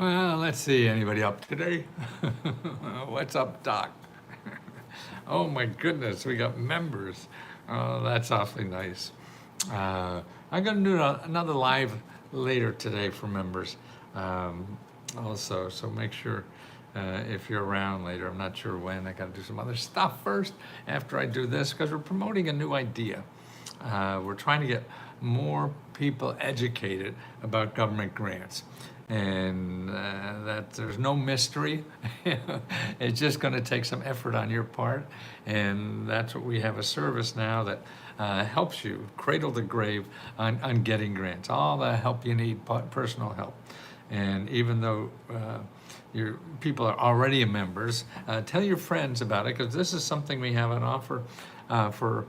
Well, let's see. Anybody up today? What's up, Doc? Oh my goodness, we got members. Oh, that's awfully nice. I'm going to do another live later today for members also, so make sure if you're around later. I'm not sure when. I got to do some other stuff first after I do this because we're promoting a new idea. We're trying to get more people educated about government grants. And that there's no mystery. It's just going to take some effort on your part, and that's what we have, a service now that helps you cradle to grave on getting grants, all the help you need, personal help. And even though your people are already members, tell your friends about it, because this is something we have on offer for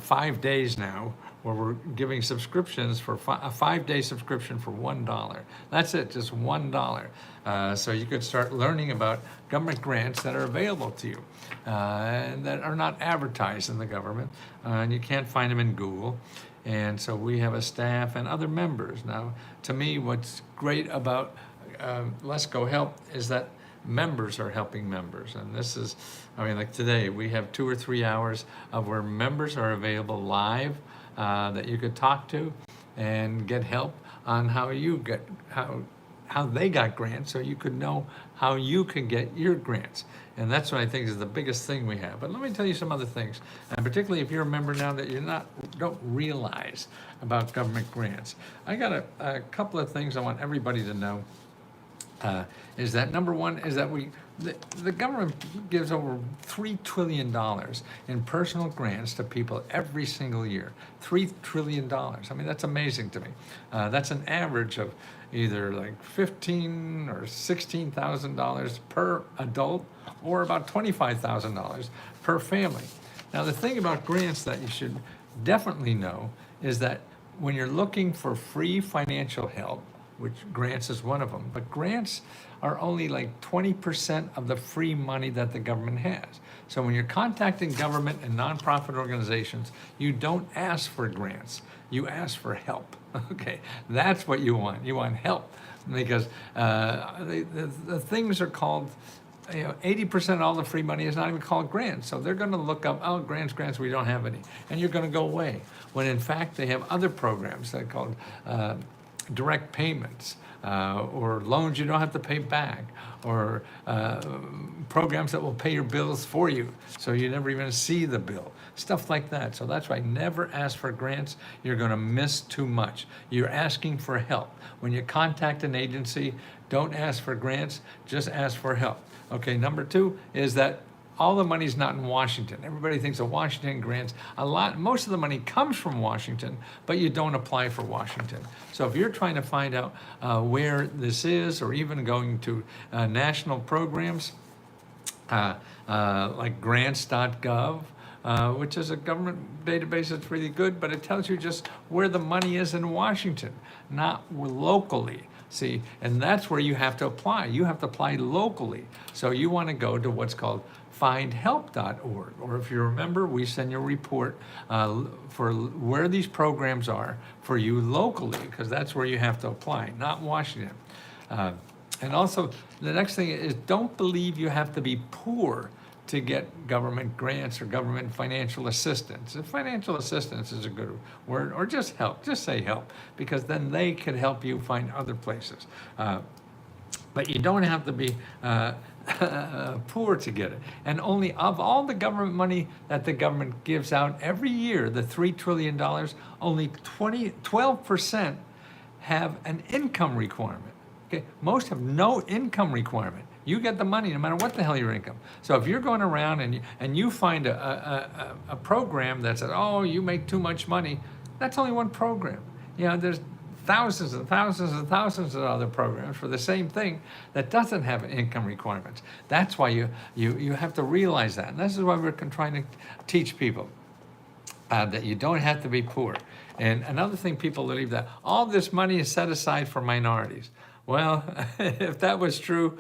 5 days now, where we're giving subscriptions for a 5-day subscription for $1. That's it, just $1. So you could start learning about government grants that are available to you and that are not advertised in the government, and you can't find them in Google. And so we have a staff and other members. Now, to me, what's great about Let's Go Help is that members are helping members. And this is, I mean, like today, we have 2 or 3 hours of where members are available live that you could talk to and get help on how they got grants, so you could know how you can get your grants. And that's what I think is the biggest thing we have. But let me tell you some other things, and particularly if you're a member now that don't realize about government grants. I got a couple of things I want everybody to know. Is that number one is that the government gives over $3 trillion in personal grants to people every single year. $3 trillion. I mean, that's amazing to me. That's an average of either like $15,000 or $16,000 per adult, or about $25,000 per family. Now, the thing about grants that you should definitely know is that when you're looking for free financial help, which grants is one of them, but grants are only like 20% of the free money that the government has. So when you're contacting government and nonprofit organizations, you don't ask for grants, you ask for help. Okay, that's what you want. You want help, because the things are called, 80% of all the free money is not even called grants. So they're going to look up, oh, grants, we don't have any. And you're going to go away. When in fact, they have other programs that are called direct payments, or loans you don't have to pay back, or programs that will pay your bills for you so you never even see the bill, stuff like that. So that's why never ask for grants. You're going to miss too much. You're asking for help. When you contact an agency, don't ask for grants, just ask for help. Okay, number two is that all the money's not in Washington. Everybody thinks of Washington grants. Most of the money comes from Washington, but you don't apply for Washington. So if you're trying to find out where this is, or even going to national programs like grants.gov, which is a government database that's really good, but it tells you just where the money is in Washington, not locally. See, and that's where you have to apply. You have to apply locally. So you want to go to what's called findhelp.org, or if you remember, we send you a report for where these programs are for you locally, because that's where you have to apply, not Washington. And also, the next thing is, don't believe you have to be poor to get government grants or government financial assistance. And financial assistance is a good word, or just help, just say help, because then they can help you find other places. But you don't have to be poor to get it. And only of all the government money that the government gives out every year, the $3 trillion, only 12% have an income requirement. Okay, most have no income requirement. You get the money no matter what the hell your income. So if you're going around and you find a program that says, oh, you make too much money, that's only one program. There's thousands and thousands and thousands of other programs for the same thing that doesn't have income requirements. That's why you have to realize that. And this is why we're trying to teach people that you don't have to be poor. And another thing, people believe that all this money is set aside for minorities. Well, if that was true,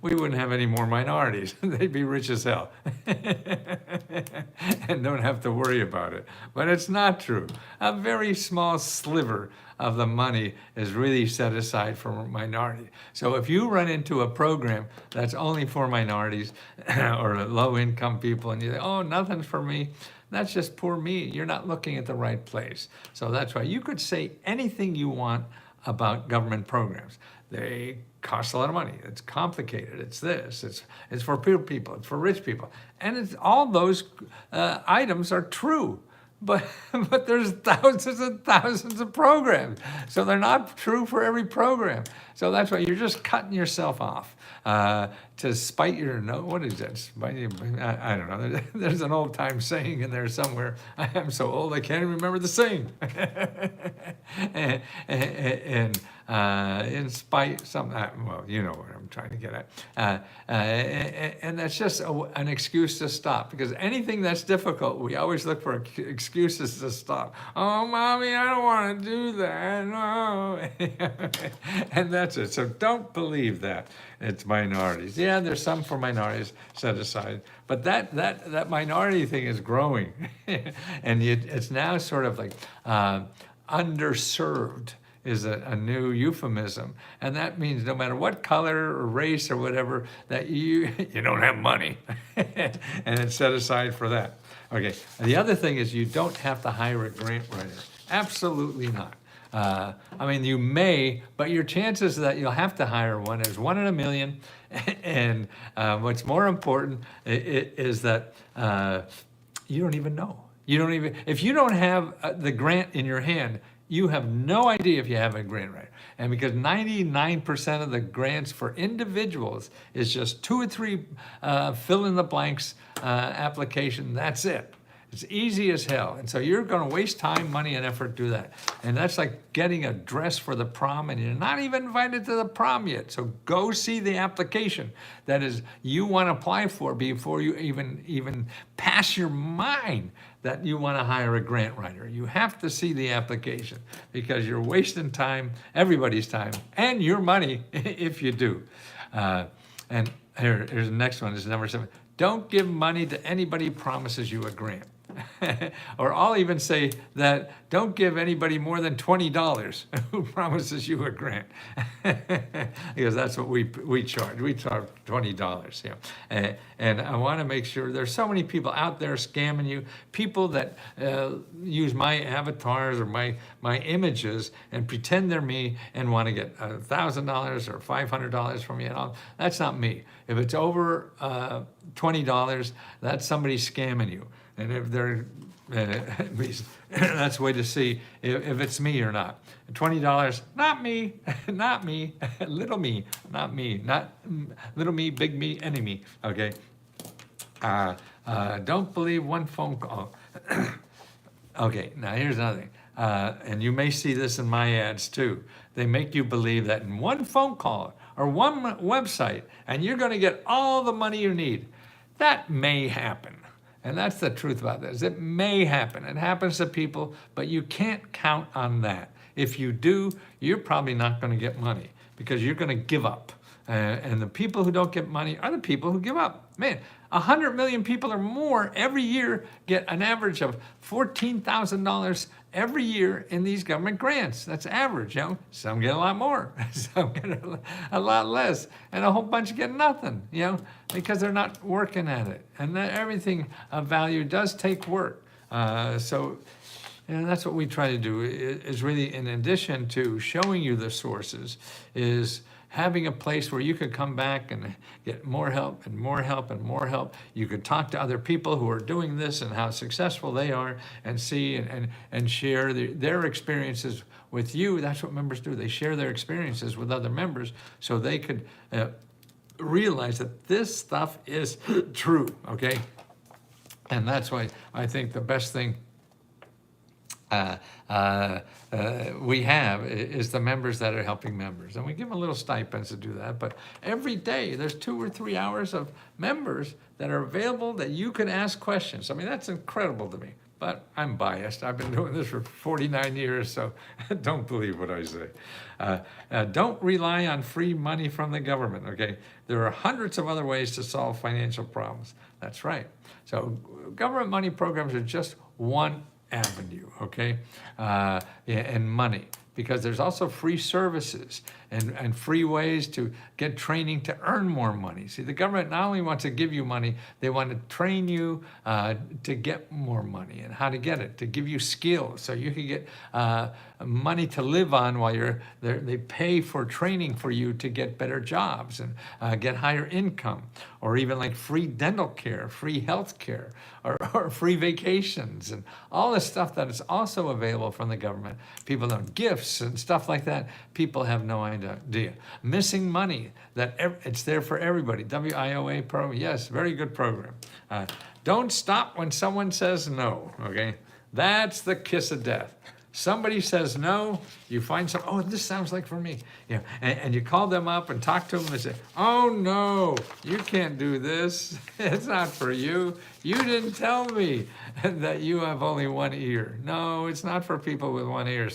we wouldn't have any more minorities. They'd be rich as hell and don't have to worry about it. But it's not true. A very small sliver of the money is really set aside for minority. So if you run into a program that's only for minorities or low-income people and you think, oh, nothing's for me, that's just poor me. You're not looking at the right place. So that's why you could say anything you want about government programs. They cost a lot of money. It's complicated. It's this. It's for poor people. It's for rich people. And it's all those items are true. But there's thousands and thousands of programs. So they're not true for every program. So that's why you're just cutting yourself off to spite your nose. What is that? I don't know. There's an old time saying in there somewhere. I'm so old I can't even remember the saying. and in spite some, well, you know what I'm trying to get at. And that's just an excuse to stop, because anything that's difficult, we always look for excuses to stop. Oh, mommy, I don't want to do that. No. And that's it. So don't believe that it's minorities. Yeah, there's some for minorities set aside, but that minority thing is growing, and it's now sort of like underserved is a new euphemism, and that means no matter what color or race or whatever, that you don't have money, and it's set aside for that. Okay, the other thing is you don't have to hire a grant writer. Absolutely not. I mean, you may, but your chances that you'll have to hire one is 1 in a million, and what's more important is that you don't even know. If you don't have the grant in your hand, you have no idea if you have a grant writer. And because 99% of the grants for individuals is just 2 or 3 fill in the blanks application, that's it. It's easy as hell. And so you're going to waste time, money, and effort to do that. And that's like getting a dress for the prom, and you're not even invited to the prom yet. So go see the application that is you want to apply for before you even pass your mind that you want to hire a grant writer. You have to see the application, because you're wasting time, everybody's time, and your money if you do. And here's the next one. This is number 7. Don't give money to anybody who promises you a grant. Or I'll even say that don't give anybody more than $20 who promises you a grant. Because that's what we charge. We charge $20. Yeah. And I want to make sure there's so many people out there scamming you, people that use my avatars or my images and pretend they're me and want to get $1,000 or $500 from you. That's not me. If it's over $20, that's somebody scamming you. And if they're, that's a way to see if it's me or not. $20, not me, not me, little me, not me, not little me, big me, enemy, okay? Don't believe one phone call. Okay, now here's another thing. And you may see this in my ads too. They make you believe that in one phone call or one website, and you're gonna get all the money you need. That may happen. And that's the truth about this. It may happen. It happens to people, but you can't count on that. If you do, you're probably not going to get money, because you're going to give up. And the people who don't get money are the people who give up. Man, 100 million people or more every year get an average of $14,000 every year in these government grants. That's average, you know. Some get a lot more, some get a lot less, and a whole bunch get nothing, you know, because they're not working at it. And everything of value does take work. So that's what we try to do, is really, in addition to showing you the sources, is having a place where you could come back and get more help and more help and more help. You could talk to other people who are doing this and how successful they are, and see and share their experiences with you. That's what members do. They share their experiences with other members so they could realize that this stuff is true, okay? And that's why I think the best thing we have is the members that are helping members. And we give them a little stipends to do that. But every day there's 2 or 3 hours of members that are available that you can ask questions. I mean, that's incredible to me. but I'm biased. I've been doing this for 49 years, so don't believe what I say. Don't rely on free money from the government, okay? There are hundreds of other ways to solve financial problems. That's right. So government money programs are just one avenue, okay? And money. Because there's also free services and free ways to get training to earn more money. See, the government not only wants to give you money, they want to train you to get more money and how to get it, to give you skills so you can get money to live on while you're there. They pay for training for you to get better jobs and get higher income, or even like free dental care, free health care, or free vacations, and all the stuff that is also available from the government. People have gifts and stuff like that. People have no idea. Missing money, it's there for everybody. WIOA program, yes, very good program. Don't stop when someone says no, okay? That's the kiss of death. Somebody says no, you find some, oh, this sounds like for me. Yeah, and you call them up and talk to them and say, oh no, you can't do this. It's not for you. You didn't tell me that you have only one ear. No, it's not for people with one ear.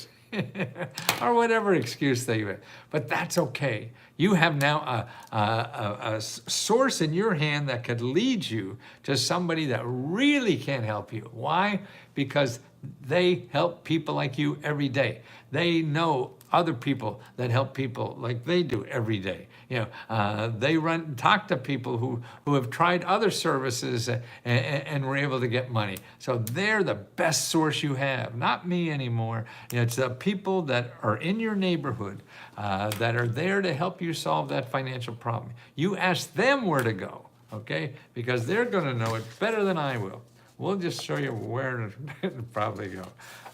Or whatever excuse they have. But that's okay. You have now a source in your hand that could lead you to somebody that really can help you. Why? Because they help people like you every day. They know other people that help people like they do every day. You know, they talk to people who have tried other services and were able to get money. So they're the best source you have, not me anymore. You know, it's the people that are in your neighborhood that are there to help you solve that financial problem. You ask them where to go, okay? Because they're gonna know it better than I will. We'll just show you where to probably go.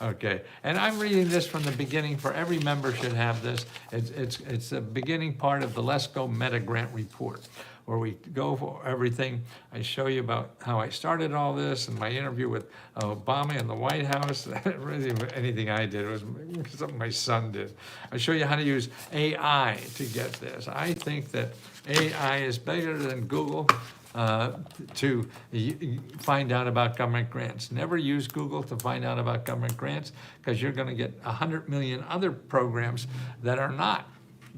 Okay, and I'm reading this from the beginning. For every member should have this. It's the beginning part of the Let's Go Meta Grant Report, where we go for everything. I show you about how I started all this and my interview with Obama in the White House. Really, anything I did, it was something my son did. I show you how to use AI to get this. I think that AI is better than Google. To find out about government grants. Never use Google to find out about government grants, because you're going to get 100 million other programs that are not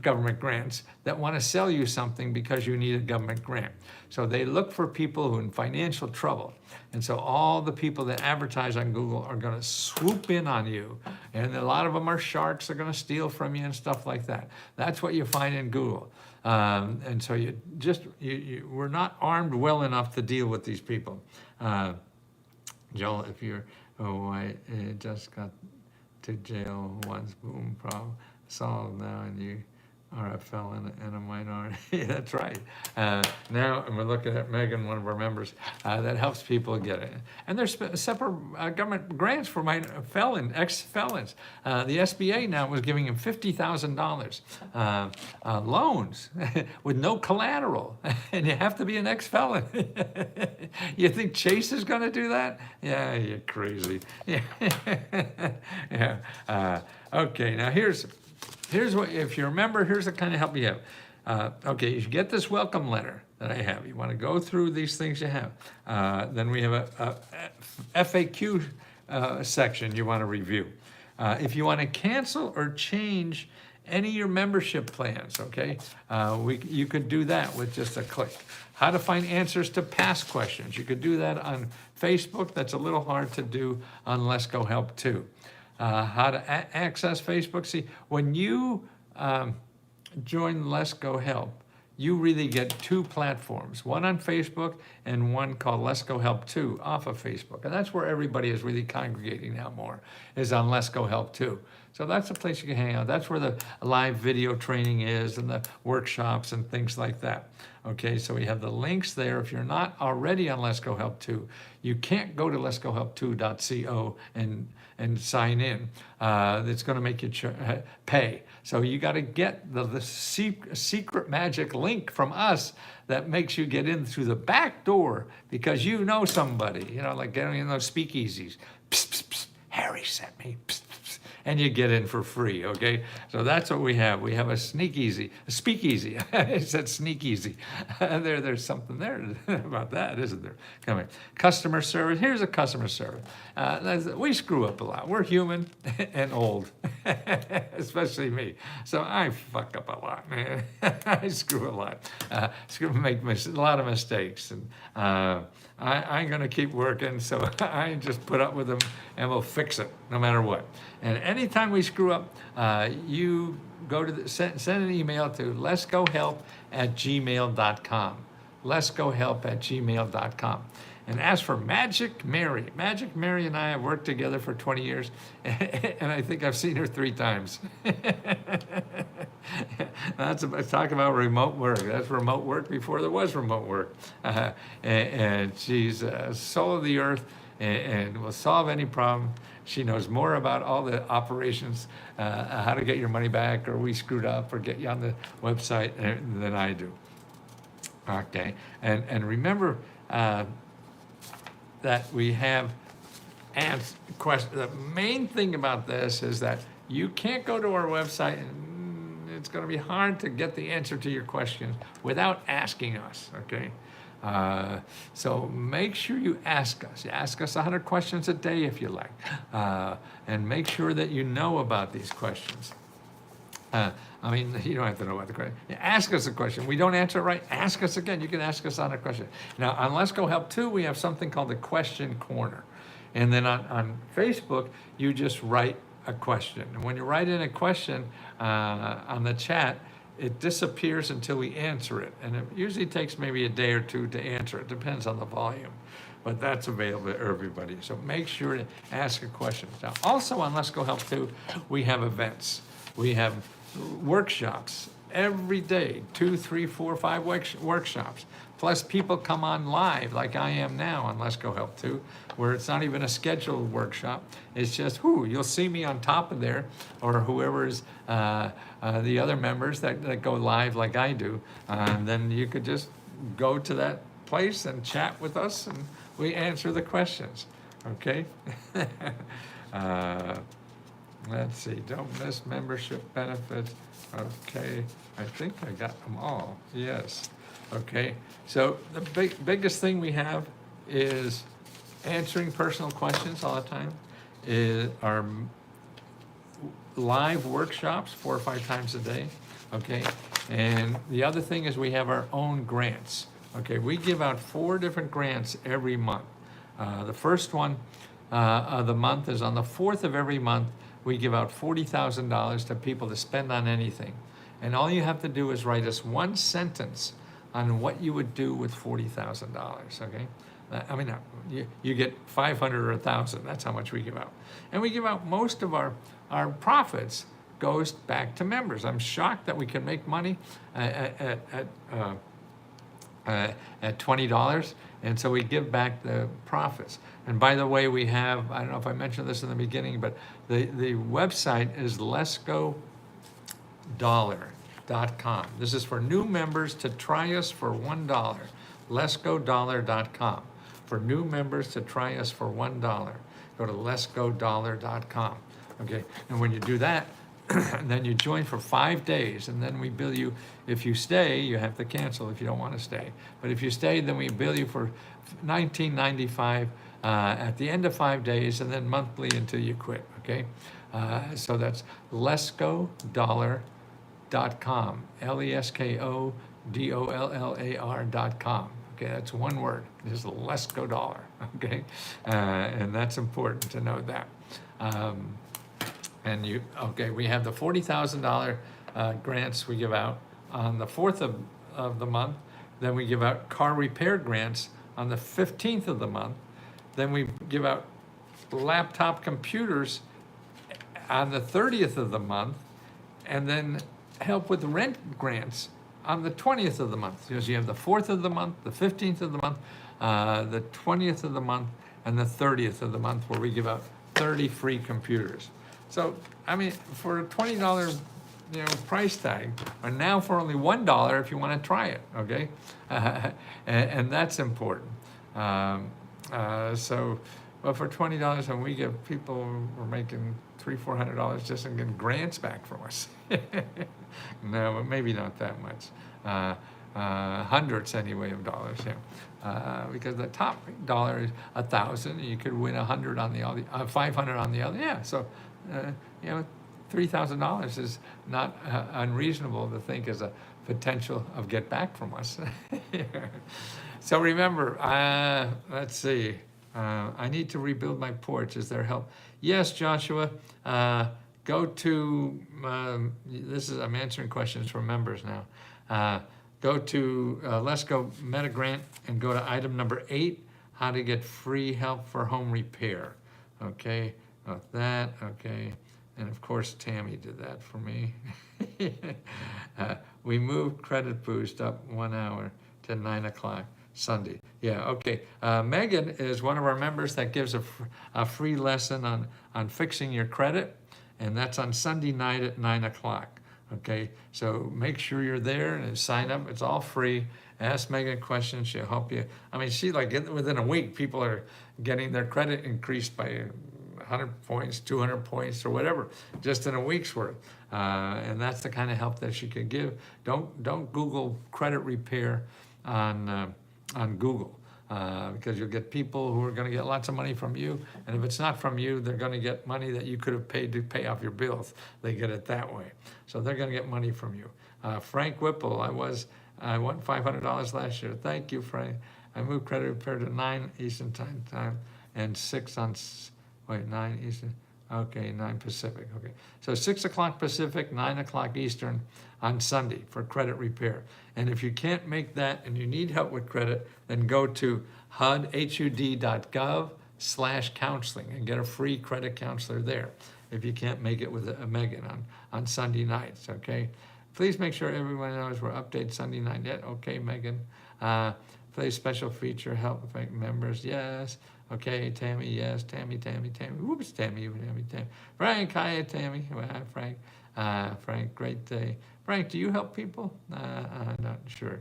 government grants that want to sell you something because you need a government grant. So they look for people who are in financial trouble. And so all the people that advertise on Google are going to swoop in on you. And a lot of them are sharks. They're going to steal from you and stuff like that. That's what you find in Google. And so we're not armed well enough to deal with these people. Joel, if you're, I just got to jail once, boom, problem solved now, and you are a felon and a minority. That's right. Now, and we're looking at Megan, one of our members, that helps people get it. And there's separate government grants for ex-felons. The SBA now was giving him $50,000 loans with no collateral, and you have to be an ex-felon. You think Chase is going to do that? Yeah, you're crazy. Yeah. Yeah. Okay, now here's what, if you remember, here's the kind of help you have. Okay, you get this welcome letter that I have. You want to go through these things you have. Then we have a FAQ section you want to review. If you want to cancel or change any of your membership plans, okay, you could do that with just a click. How to find answers to past questions. You could do that on Facebook. That's a little hard to do on Let's Go Help too. How to access Facebook. See, when you join Let's Go Help, you really get two platforms, one on Facebook and one called Let's Go Help 2 off of Facebook. And that's where everybody is really congregating now more, is on Let's Go Help 2. So that's the place you can hang out. That's where the live video training is and the workshops and things like that. Okay, so we have the links there. If you're not already on Let's Go Help 2, you can't go to letsgohelp2.co and sign in. It's going to make you pay. So you got to get the secret magic link from us that makes you get in through the back door because you know somebody, you know, like getting in those speakeasies. Psst, psst, psst. Harry sent me. Psst, psst. and you get in for free, okay? So that's what we have. We have a speakeasy. I said sneakeasy. There's something there about that, isn't there? Come here. Customer service. Here's a customer service. We screw up a lot. We're human and old, especially me. So I fuck up a lot, man. I screw a lot. Make a lot of mistakes, and I'm gonna keep working. So I just put up with them, and we'll fix it no matter what. And anytime we screw up, you go to send an email to letsgohelp@gmail.com. letsgohelp@gmail.com. And as for Magic Mary and I have worked together for 20 years, and I think I've seen her 3 times. Talk about remote work. That's remote work before there was remote work. And she's soul of the earth and will solve any problem. She knows more about all the operations, how to get your money back, or we screwed up, or get you on the website than I do. Okay, and remember, that we have questions. The main thing about this is that you can't go to our website, and it's going to be hard to get the answer to your questions without asking us, okay? So make sure you ask us. Ask us 100 questions a day if you like. And make sure that you know about these questions. You don't have to know about the question. Ask us a question. We don't answer it right, ask us again. You can ask us on a question. Now, on Let's Go Help 2, we have something called the Question Corner. And then on Facebook, you just write a question. And when you write in a question on the chat, it disappears until we answer it. And it usually takes maybe a day or 2 to answer it. Depends on the volume. But that's available to everybody. So make sure to ask a question. Now, also on Let's Go Help 2, we have events. We have workshops every day, 2, 3, 4, 5 workshops. Plus people come on live like I am now on Let's Go Help 2, where it's not even a scheduled workshop. It's just, you'll see me on top of there, or whoever's the other members that go live like I do. And then you could just go to that place and chat with us, and we answer the questions, okay? Let's see, don't miss membership benefits. Okay, I think I got them all, yes. Okay, so the biggest thing we have is answering personal questions all the time, is our live workshops 4 or 5 times a day, okay? And the other thing is we have our own grants, okay? We give out 4 different grants every month. The first one of the month is on the 4th of every month. We give out $40,000 to people to spend on anything. And all you have to do is write us 1 sentence on what you would do with $40,000, okay? You get 500 or 1,000, that's how much we give out. And we give out most of our profits goes back to members. I'm shocked that we can make money at $20, and so we give back the profits. And by the way, we have, I don't know if I mentioned this in the beginning, but the website is letsgodollar.com. This is for new members to try us for $1. letsgodollar.com. For new members to try us for $1. Go to letsgodollar.com. Okay, and when you do that, then you join for 5 days, and then we bill you. If you stay, you have to cancel if you don't want to stay. But if you stay, then we bill you for $19.95 at the end of 5 days, and then monthly until you quit, okay? So that's letsgodollar.com, letskodollar.com. Okay, that's one word, just Let's Go Dollar, okay? And that's important to know that. We have the $40,000 grants we give out on the 4th of the month. Then we give out car repair grants on the 15th of the month. Then we give out laptop computers on the 30th of the month, and then help with rent grants on the 20th of the month. Because you have the 4th of the month, the 15th of the month, the 20th of the month, and the 30th of the month, where we give out 30 free computers. So, for a $20 price tag, or now for only $1 if you want to try it, okay? And that's important. So Well, for $20, and we give people who are making $300-400 just in getting grants back from us. No, but maybe not that much. Hundreds anyway of dollars, yeah. Because the top dollar is 1,000, you could win 100 on the other, 500 on the other. Yeah, so you know, $3,000 is not unreasonable to think as a potential of get back from us. So remember, let's see. I need to rebuild my porch. Is there help? Yes, Joshua. Go to I'm answering questions from members now. Go to Let's Go Meta Grant and go to item number 8, how to get free help for home repair. Okay, that, okay. And of course, Tammy did that for me. We moved Credit Boost up 1 hour to 9 o'clock Sunday. Yeah, okay. Megan is one of our members that gives a free lesson on fixing your credit, and that's on Sunday night at 9 o'clock. Okay, so make sure you're there and sign up. It's all free. Ask Megan questions. She'll help you. I mean, within a week, people are getting their credit increased by 100 points, 200 points, or whatever, just in a week's worth. And that's the kind of help that she can give. Don't Google credit repair on Google. Because you'll get people who are going to get lots of money from you, and if it's not from you, they're going to get money that you could have paid to pay off your bills. They get it that way, so they're going to get money from you. Frank Whipple, I won $500 last year. Thank you, Frank. I moved credit repair to 9 Eastern time and 6 on 9 Eastern. Okay, 9 Pacific. Okay, so 6 o'clock Pacific, 9 o'clock Eastern on Sunday for credit repair. And if you can't make that and you need help with credit, then go to hud.gov/counseling and get a free credit counselor there if you can't make it with Megan on Sunday nights, okay? Please make sure everyone knows we're updated Sunday night yet. Okay, Megan. Play special feature, help members, yes. Okay, Tammy, yes. Tammy. Whoops, Tammy. Frank, hi, Tammy. Frank. Frank, great day. Frank, do you help people? I'm not sure.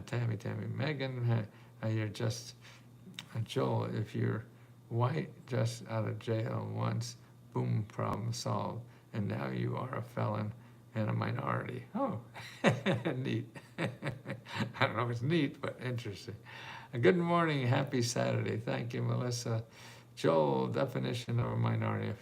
Tammy. Megan, you're just, Joel, if you're white, just out of jail once, boom, problem solved. And now you are a felon and a minority. Oh, neat. I don't know if it's neat, but interesting. Good morning, happy Saturday. Thank you, Melissa. Joel, definition of a minority.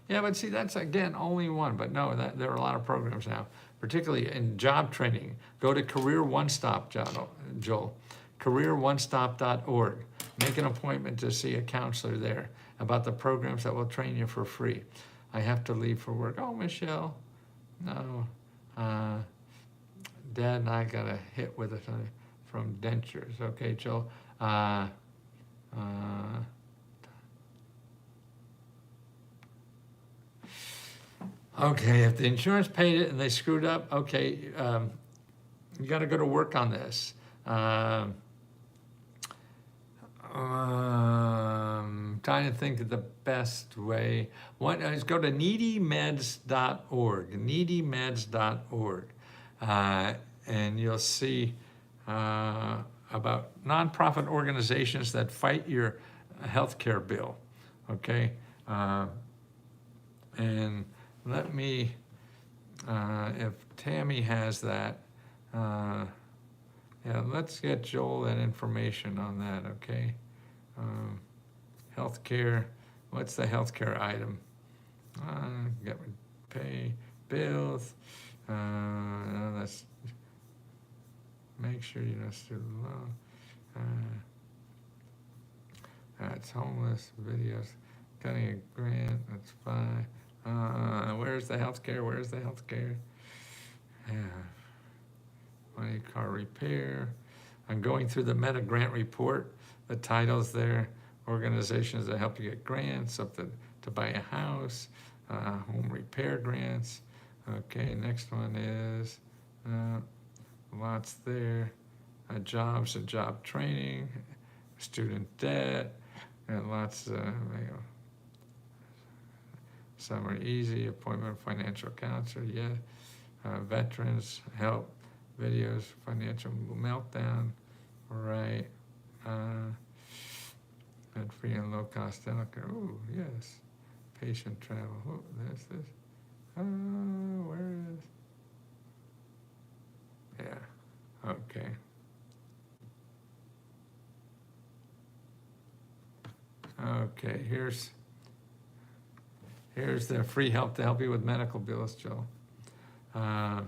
Yeah, but see, that's, again, only one. But no, there are a lot of programs now, particularly in job training. Go to Career One Stop, Joel, careeronestop.org. Make an appointment to see a counselor there about the programs that will train you for free. I have to leave for work. Oh, Michelle, no. Dad and I got a hit with it from dentures. Okay, Joel. Okay, if the insurance paid it and they screwed up, okay, you got to go to work on this. Trying to think of the best way. One is go to needymeds.org, needymeds.org, and you'll see about nonprofit organizations that fight your healthcare bill. Okay, and let me, if Tammy has that, yeah, let's get Joel that information on that, okay? Healthcare, what's the healthcare item? Get pay bills. That's make sure you know student loan. That's homeless videos. Cutting a grant. That's fine. Where's the healthcare? Yeah. Money car repair. I'm going through the Meta Grant report. The title's there. Organizations that help you get grants, up to buy a house, home repair grants. Okay, next one is lots there. Jobs and job training, student debt, and lots some are easy, appointment financial counselor, yeah. Veterans help, videos, financial meltdown, right. Bed-free and low-cost dental care. Oh, yes. Patient travel. Oh, there's this. Where is? Yeah. Okay. Okay. Here's the free help to help you with medical bills, Joe. Okay,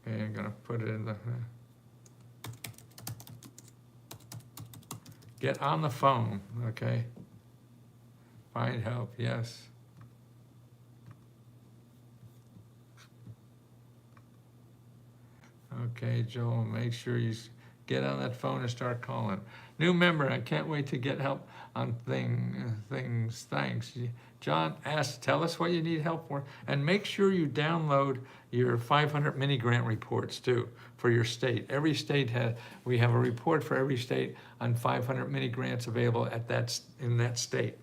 I'm gonna put it in the. Get on the phone. Okay. Find help. Yes. Okay, Joel, make sure you get on that phone and start calling. New member, I can't wait to get help on things. Thanks. John asks, tell us what you need help for, and make sure you download your 500 mini grant reports too for your state. Every state we have a report for every state on 500 mini grants available in that state.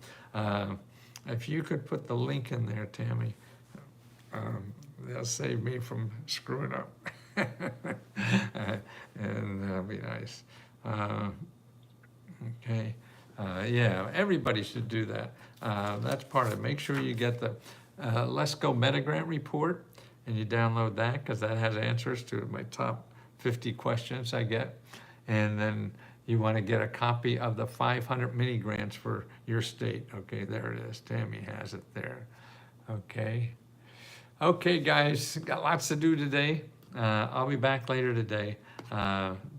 If you could put the link in there, Tammy, that'll save me from screwing up. And that'll be nice. Okay. Yeah, everybody should do that. That's part of it. Make sure you get the Let's Go Meta Grant report and you download that because that has answers to my top 50 questions I get. And then you want to get a copy of the 500 mini grants for your state. Okay, there it is. Tammy has it there. Okay. Okay, guys, got lots to do today. I'll be back later today,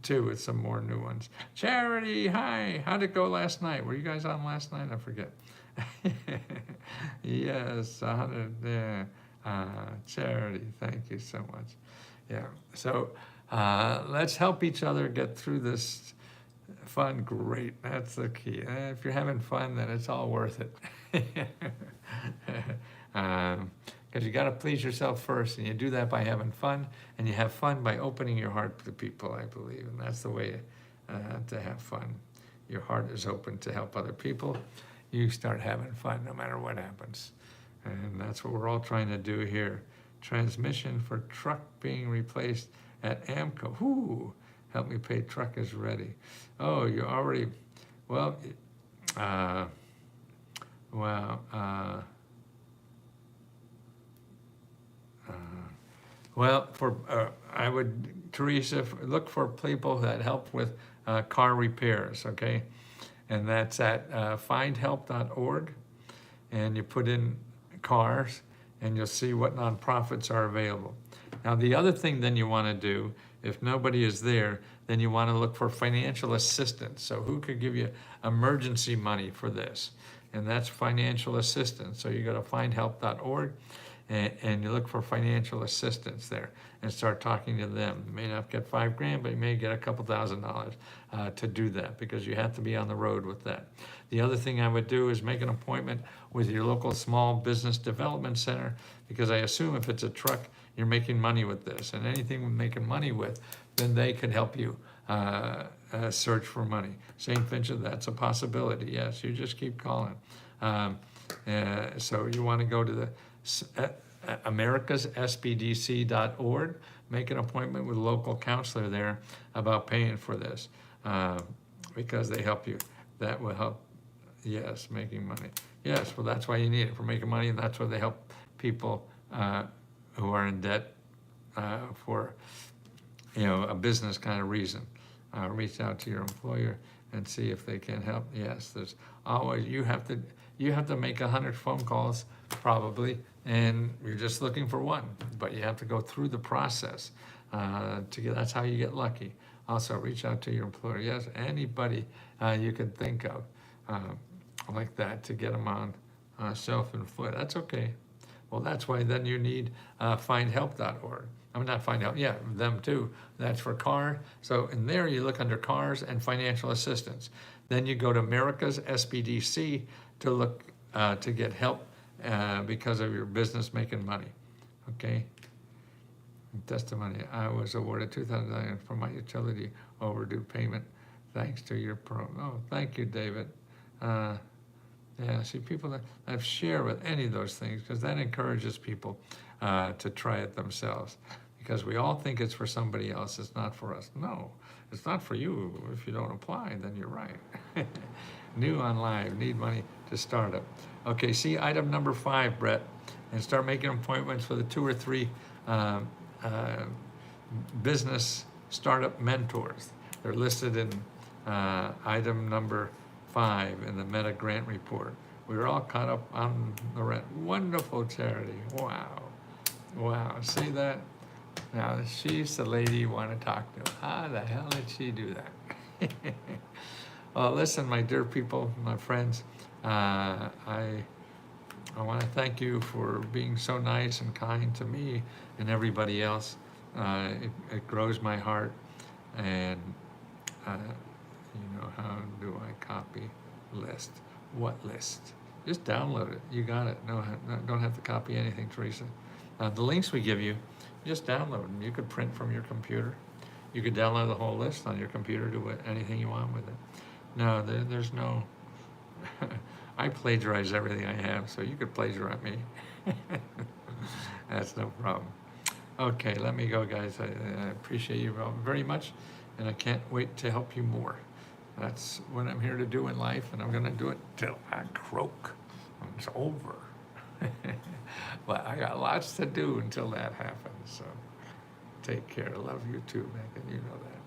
too, with some more new ones. Charity, hi. How'd it go last night? Were you guys on last night? I forget. Yes, 100, yeah. Charity, thank you so much. Yeah, so let's help each other get through this fun. Great, that's the key. If you're having fun, then it's all worth it. Because you got to please yourself first, and you do that by having fun, and you have fun by opening your heart to people, I believe, and that's the way to have fun. Your heart is open to help other people. You start having fun no matter what happens, and that's what we're all trying to do here. Transmission for truck being replaced at AMCO. Ooh, help me pay, truck is ready. Oh, you already, well, well, I would, Teresa, look for people that help with car repairs, okay? And that's at findhelp.org, and you put in cars, and you'll see what nonprofits are available. Now, the other thing then you want to do, if nobody is there, then you want to look for financial assistance. So who could give you emergency money for this? And that's financial assistance. So you go to findhelp.org, and you look for financial assistance there and start talking to them. You may not get $5 grand, but you may get a couple $1,000 to do that because you have to be on the road with that. The other thing I would do is make an appointment with your local small business development center, because I assume if it's a truck, you're making money with this, and anything we're making money with, then they can help you search for money. St. Vincent, that's a possibility. Yes, you just keep calling. So you want to go to the americassbdc.org, make an appointment with a local counselor there about paying for this, because they help you. That will help. Yes, making money. Yes, well, that's why you need it, for making money, and that's why they help people who are in debt for, a business kind of reason. Reach out to your employer and see if they can help. Yes, there's always, you have to make 100 phone calls probably, and you're just looking for one, but you have to go through the process to get. That's how you get lucky. Also, reach out to your employer. Yes, anybody you can think of like that to get them on self and foot. That's okay. Well, that's why then you need findhelp.org. I mean, not find help, yeah, them too. That's for car. So in there, you look under cars and financial assistance. Then you go to America's SBDC to look to get help because of your business making money. Okay. Testimony: I was awarded $2,000 for my utility overdue payment, thanks to your Oh, thank you, David. Yeah, see, people that share with any of those things, because that encourages people to try it themselves. because we all think it's for somebody else. It's not for us. No, it's not for you. If you don't apply, then you're right. New on live, need money to start up. Okay, see item number 5, Brett, and start making appointments for the 2 or 3 business startup mentors. They're listed in item number 5 in the Meta Grant Report. We were all caught up on the rent. Wonderful charity. Wow. Wow. See that? Now, she's the lady you want to talk to. How the hell did she do that? Well, listen, my dear people, my friends, I want to thank you for being so nice and kind to me and everybody else. It grows my heart. And, how do I copy list? What list? Just download it. You got it. No, don't have to copy anything, Teresa. The links we give you, just download them. You could print from your computer. You could download the whole list on your computer, do anything you want with it. No, there's no, I plagiarize everything I have, so you could plagiarize me. That's no problem. Okay, let me go, guys. I appreciate you very much, and I can't wait to help you more. That's what I'm here to do in life, and I'm going to do it till I croak. It's over. But I got lots to do until that happens, so take care. Love you too, Megan. You know that.